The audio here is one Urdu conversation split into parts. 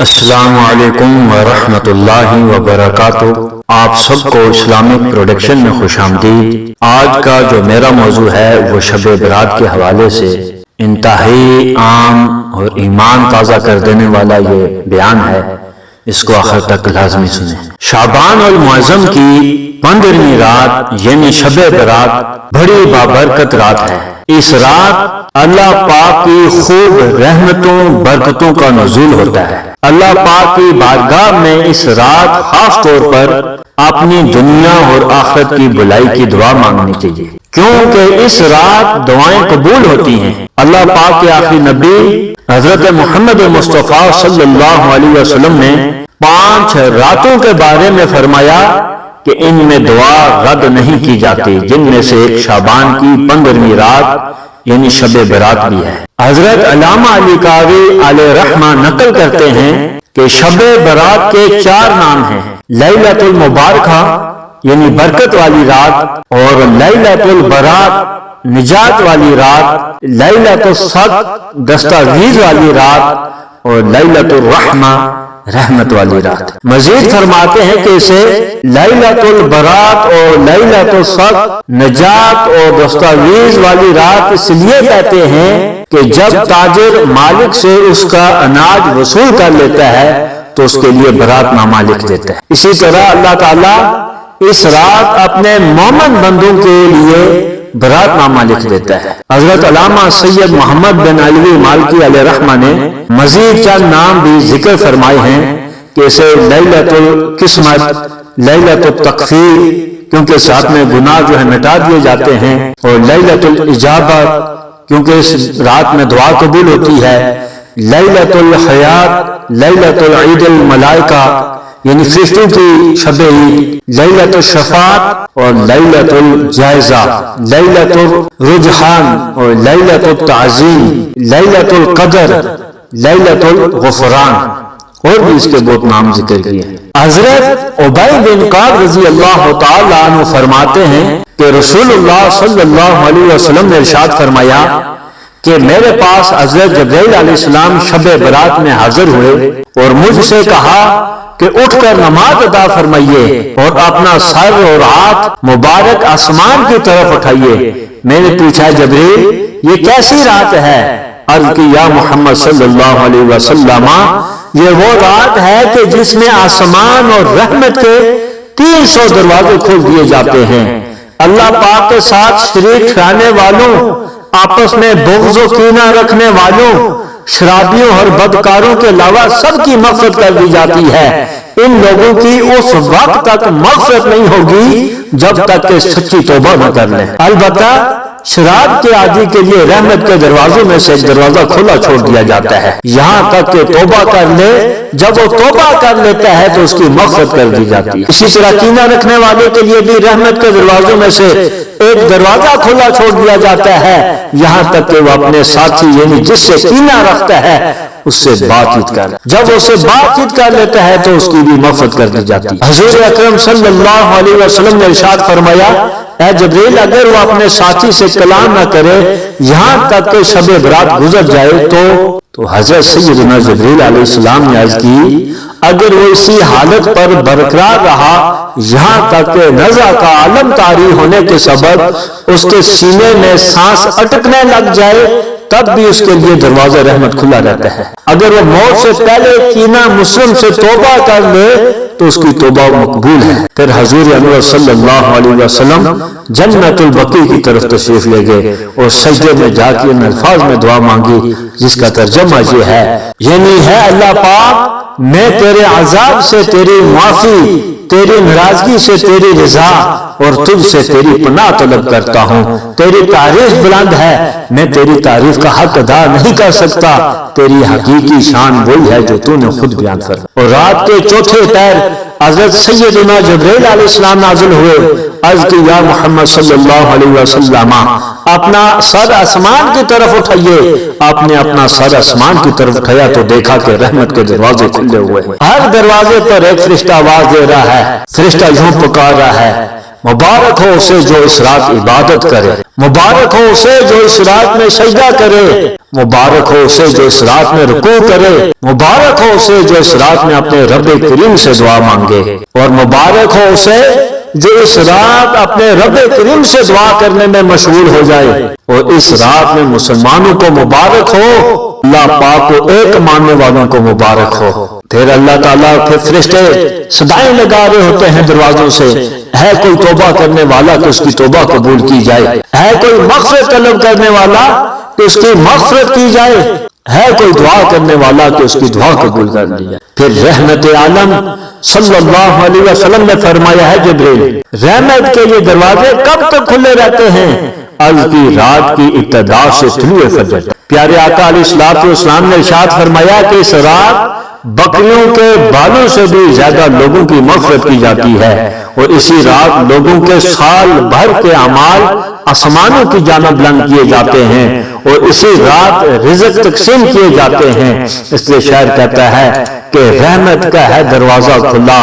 السلام علیکم ورحمۃ اللہ وبرکاتہ۔ آپ سب کو اسلامک پروڈکشن میں خوش آمدید۔ آج کا جو میرا موضوع ہے وہ شب برات کے حوالے سے انتہائی عام اور ایمان تازہ کر دینے والا یہ بیان ہے، اس کو آخر تک لازمی سنیں۔ شعبان المعظم کی 15ویں رات یعنی شب برات بڑی بابرکت رات ہے۔ اس رات اللہ پاک کی خوب رحمتوں برکتوں کا نزول ہوتا ہے۔ اللہ پاک کی بارگاہ میں اس رات خاص طور پر اپنی دنیا اور آخرت کی بھلائی کی دعا مانگنی چاہیے، کیونکہ اس رات دعائیں قبول ہوتی ہیں۔ اللہ پاک کے آخری نبی حضرت محمد مصطفیٰ صلی اللہ علیہ وسلم نے 5 راتوں کے بارے میں فرمایا کہ ان میں دعا رد نہیں کی جاتی، جن میں سے ایک شعبان کی 15ویں رات یعنی شب برات بھی ہے۔ حضرت علامہ علی قاری علیہ رحمہ نقل کرتے ہیں کہ شب برات کے 4 نام ہیں: لیلۃ المبارکہ یعنی برکت والی رات، اور لیلۃ البرات نجات والی رات، لیلۃ الصدق دستاویز والی رات، اور لیلۃ الرحمہ رحمت والی رات۔ مزید فرماتے ہیں کہ اسے لیلۃ البرات اور لیلۃ الصدق نجات اور دستاویز والی رات اس لیے کہتے ہیں کہ جب تاجر مالک سے اس کا اناج وصول کر لیتا ہے تو اس کے لیے برات نامہ لکھ دیتا ہے۔ اسی طرح اللہ تعالیٰ اس رات اپنے مومن بندوں کے لیے برات نامہ لکھ دیتا ہے۔ حضرت علامہ سید محمد بن علوی مالکی علیہ رحمہ نے مزید چند نام بھی ذکر فرمائے ہیں کہ اسے لیلۃ القسمت، لیلۃ التکفیر کیونکہ ساتھ میں گناہ جو ہے مٹا دیے جاتے ہیں، اور لیلۃ الاجابت کیونکہ اس رات میں دعا قبول ہوتی ہے، لیلۃ الحیات، لیلۃ العید الملائکہ یعنی فرشتوں کی شب عید، لیلۃ الشفاعت اور لیلۃ الجائزہ، لیلۃ الرجحان اور لیلۃ التعظیم، لیلۃ القدر، لیلۃ الغفران، اور بھی اس کے بہت نام ذکر کیے ہیں۔ حضرت عبی بن کعب رضی اللہ تعالی عنہ فرماتے ہیں کہ رسول اللہ صلی اللہ علیہ وسلم نے ارشاد فرمایا کہ میرے پاس حضرت جبرائیل علیہ السلام شب برات میں حاضر ہوئے اور مجھ سے کہا کہ اٹھ کر نماز ادا فرمائیے اور اپنا سر اور ہاتھ مبارک آسمان کی طرف اٹھائیے۔ میں نے پوچھا جبرائیل یہ کیسی رات ہے؟ عرض کی یا محمد صلی اللہ علیہ وسلم یہ وہ رات ہے کہ جس میں آسمان اور رحمت کے 300 دروازے کھول دیے جاتے ہیں۔ اللہ پاک کے ساتھ شریک ٹھہرانے والوں، آپس میں بغض و کینہ رکھنے والوں، شرابیوں اور بدکاروں کے علاوہ سب کی مغفرت کر دی جاتی ہے۔ ان لوگوں کی اس وقت تک مغفرت نہیں ہوگی جب تک کہ سچی توبہ نہ کر لیں۔ البتہ شراب کے عادی کے لیے رحمت کے دروازوں میں سے ایک دروازہ کھلا چھوڑ دیا جاتا ہے یہاں تک کہ توبہ کر لے۔ جب وہ توبہ کر لیتا ہے تو اس کی مغفرت کر دی جاتی ہے۔ اسی طرح کینہ رکھنے والے کے لیے بھی رحمت کے دروازوں میں سے ایک دروازہ کھلا چھوڑ دیا جاتا ہے یہاں تک کہ وہ اپنے ساتھی یعنی جس سے کینہ رکھتا ہے اس سے بات چیت کر، جب اسے بات چیت کر لیتا ہے تو اس کی بھی مغفرت کر دی جاتی ہے۔ حضور اکرم صلی اللہ علیہ وسلم نے ارشاد فرمایا اے جبرائیل اگر وہ اپنے ساتھی سے کلام نہ کرے یہاں تک کہ شب برات گزر جائے تو حضرت سیدنا جبرائیل علیہ السلام نے عرض کی اگر وہ اسی حالت پر برقرار رہا یہاں تک کہ نزع کا عالم طاری ہونے کے سبب اس کے سینے میں سانس اٹکنے لگ جائے تب بھی اس کے لیے دروازہ رحمت کھلا رہتا ہے۔ اگر وہ موت سے پہلے کینہ مسلم سے توبہ کر لے تو اس کی توبہ مقبول ہے۔ پھر حضور انور صلی اللہ علیہ وسلم جنت البقیع کی طرف تشریف لے گئے اور سجدے میں جا کے ان الفاظ میں دعا مانگی جس کا ترجمہ یہ ہے یعنی ہے اللہ پاک میں تیرے عذاب سے تیری معافی، تیری ناراضگی سے تیری رضا اور تجھ سے تیری پناہ طلب کرتا ہوں۔ تیری تعریف بلند ہے، میں تیری تعریف کا حق ادا نہیں کر سکتا، تیری حقیقی شان وہی ہے جو تو نے خود بیان فرمایا۔ اور رات کے چوتھے پہر حضرت سیدنا جبرائیل علیہ السلام نازل ہوئے۔ عرض کی یا محمد صلی اللہ علیہ وسلم اپنا سر آسمان کی طرف اٹھائیے۔ آپ نے اپنا سر آسمان کی طرف اٹھایا تو دیکھا کہ رحمت کے دروازے کھلے ہوئے ہیں۔ ہر دروازے پر ایک فرشتہ آواز دے رہا ہے، فرشتہ یوں پکار رہا ہے مبارک ہو اسے جو اس رات عبادت کرے، مبارک ہو اسے جو اس رات میں سجدہ کرے، مبارک ہو اسے جو اس رات میں رکوع کرے، مبارک ہو اسے جو اس رات میں اپنے رب کریم سے دعا مانگے، اور مبارک ہو اسے جو اس رات اپنے رب کریم سے دعا کرنے میں مشغول ہو جائے۔ اور اس رات میں مسلمانوں کو مبارک ہو، اللہ پاک کو ایک ماننے والوں کو مبارک ہو۔ پھر اللہ تعالیٰ کے فرشتے صدائیں لگا رہے ہوتے ہیں دروازوں سے، ہے کوئی توبہ کرنے والا کہ اس کی توبہ قبول کی جائے، ہے کوئی مغفرت طلب کرنے والا کہ اس کی مغفرت کی جائے، ہے کوئی دعا کرنے والا کہ اس کی دعا قبول کر لی جائے۔ پھر رحمت عالم صلی اللہ علیہ وسلم نے فرمایا ہے جبریل، رحمت کے یہ دروازے کب تک کھلے رہتے ہیں؟ از کی رات کی ابتدا سے طلوع فجر۔ پیارے آقا علیہ الصلوۃ والسلام نے ارشاد فرمایا کہ اس رات بکریوں کے بالوں سے بھی زیادہ لوگوں کی مغفرت کی جاتی ہے، اور اسی رات لوگوں کے سال بھر کے اعمال آسمانوں کی جانب بلند کیے جاتے ہیں، اور اسی رات رزق تقسیم کیے جاتے ہیں۔ اس لیے شاعر کہتا ہے کہ رحمت کا ہے دروازہ کھلا،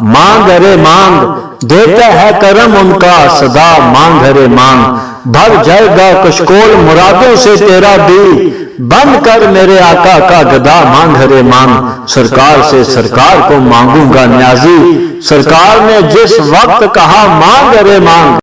مانگ ارے مانگ، دیتا ہے کرم ان کا صدا مانگ ارے مانگ، بھر جائے گا کشکول مرادوں سے تیرا بھی، بند کر میرے آقا کا گدا مانگ ارے مانگ، سرکار سے سرکار کو مانگوں گا نیازی، سرکار نے جس وقت کہا مانگ ارے مانگ۔